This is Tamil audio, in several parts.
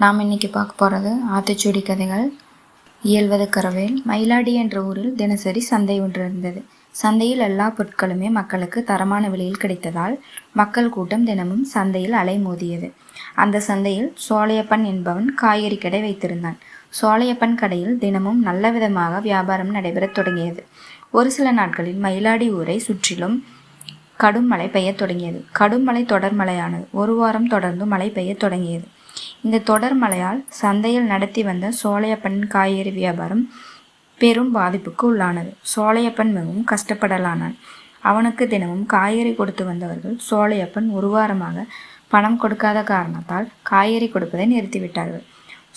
நாம் இன்னைக்கு பார்க்க போகிறது ஆத்திச்சூடி கதைகள். இயல்வது கரவேல். மயிலாடி என்ற ஊரில் தினசரி சந்தை ஒன்று இருந்தது. சந்தையில் எல்லா பொருட்களுமே மக்களுக்கு தரமான விலையில் கிடைத்ததால் மக்கள் கூட்டம் தினமும் சந்தையில் அலைமோதியது. அந்த சந்தையில் சோலையப்பன் என்பவன் காய்கறி கடை வைத்திருந்தான். சோலையப்பன் கடையில் தினமும் நல்ல விதமாக வியாபாரம் நடைபெறத் தொடங்கியது. ஒரு சில நாட்களில் மயிலாடி ஊரை சுற்றிலும் கடும் மழை பெய்யத் தொடங்கியது. கடும் மழை தொடர் மழையானது. ஒரு வாரம் தொடர்ந்து மழை பெய்யத் தொடங்கியது. இந்த தொடர் மழையால் சந்தையில் நடத்தி வந்த சோலையப்பனின் காய்கறி வியாபாரம் பெரும் பாதிப்புக்கு உள்ளானது. சோலையப்பன் மிகவும் கஷ்டப்படலானான். அவனுக்கு தினமும் காய்கறி கொடுத்து வந்தவர்கள் சோலையப்பன் ஒரு வாரமாக பணம் கொடுக்காத காரணத்தால் காய்கறி கொடுப்பதை நிறுத்திவிட்டார்கள்.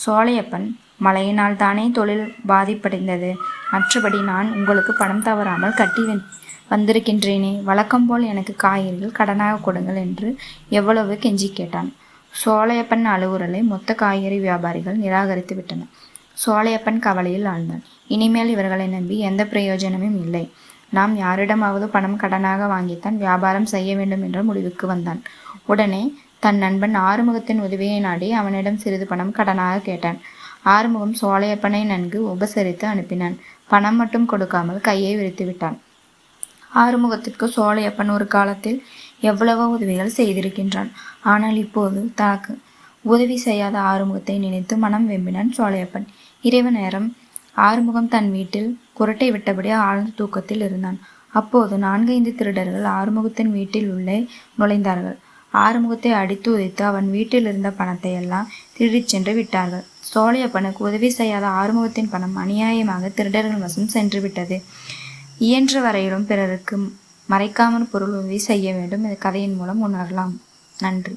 சோலையப்பன், மழையினால் தானே தொழில் பாதிப்படைந்தது, மற்றபடி நான் உங்களுக்கு பணம் தவறாமல் கட்டி வந்திருக்கின்றேனே, வழக்கம் போல் எனக்கு காய்கறிகள் கடனாக கொடுங்கள் என்று எவ்வளவு கெஞ்சி கேட்டான். சோலையப்பன் அலுவலரை மொத்த காய்கறி வியாபாரிகள் நிராகரித்து விட்டனர். சோலையப்பன் கவலையில் ஆழ்ந்தான். இனிமேல் இவர்களை நம்பி எந்த பிரயோஜனமும் இல்லை. நாம் யாரிடமாவது பணம் கடனாக வாங்கித்தான் வியாபாரம் செய்ய வேண்டும் என்ற முடிவுக்கு வந்தான். உடனே தன் நண்பன் ஆறுமுகத்தின் உதவியை நாடி அவனிடம் சிறிது பணம் கடனாக கேட்டான். ஆறுமுகம் சோலையப்பனை நன்கு உபசரித்து அனுப்பினான். பணம் மட்டும் கொடுக்காமல் கையை விரித்து விட்டான். ஆறுமுகத்திற்கு சோலையப்பன் ஒரு காலத்தில் எவ்வளவோ உதவிகள் செய்திருக்கின்றான். ஆனால் இப்போது தனக்கு உதவி செய்யாத ஆறுமுகத்தை நினைத்து மனம் வெம்பினான் சோலையப்பன். இரவு நேரம் ஆறுமுகம் தன் வீட்டில் குரட்டை விட்டபடி ஆழ்ந்த தூக்கத்தில் இருந்தான். அப்போது 4-5 திருடர்கள் ஆறுமுகத்தின் வீட்டில் உள்ளே நுழைந்தார்கள். ஆறுமுகத்தை அடித்து உதைத்து அவன் வீட்டில் இருந்த பணத்தை எல்லாம் திருடிச் சென்று விட்டார்கள். சோலையப்பனுக்கு உதவி செய்யாத ஆறுமுகத்தின் பணம் அநியாயமாக திருடர்கள் வசம் சென்று விட்டது. இயன்ற வரையிலும் பிறருக்கு மறைக்காமல் பொருள் உதவி செய்ய வேண்டும். இந்த கதையின் மூலம் உணரலாம். நன்றி.